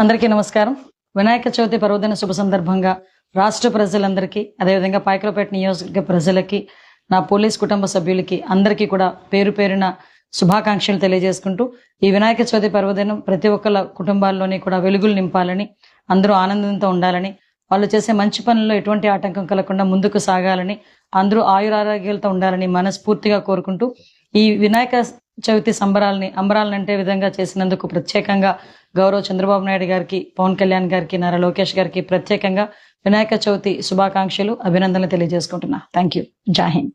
అందరికీ నమస్కారం. వినాయక చవితి పర్వదిన శుభ సందర్భంగా రాష్ట్ర ప్రజలందరికీ, అదేవిధంగా పాయకరావుపేట నియోజకవర్గ ప్రజలకి, నా పోలీస్ కుటుంబ సభ్యులకి అందరికీ కూడా పేరు పేరున శుభాకాంక్షలు తెలియజేసుకుంటూ, ఈ వినాయక చవితి పర్వదినం ప్రతి ఒక్కళ్ళ కుటుంబాల్లోని కూడా వెలుగులు నింపాలని, అందరూ ఆనందంతో ఉండాలని, వాళ్ళు చేసే మంచి పనుల్లో ఎటువంటి ఆటంకం కలగకుండా ముందుకు సాగాలని, అందరూ ఆయురారోగ్యాలతో ఉండాలని మనస్ఫూర్తిగా కోరుకుంటూ, ఈ వినాయక చవితి అంబరాలనంటే విధంగా చేసినందుకు ప్రత్యేకంగా గౌరవ చంద్రబాబు నాయుడు గారికి, పవన్ కళ్యాణ్ గారికి, నారా లోకేష్ గారికి ప్రత్యేకంగా వినాయక చవితి శుభాకాంక్షలు, అభినందనలు తెలియజేసుకుంటున్నా. Thank you. జై హింద్.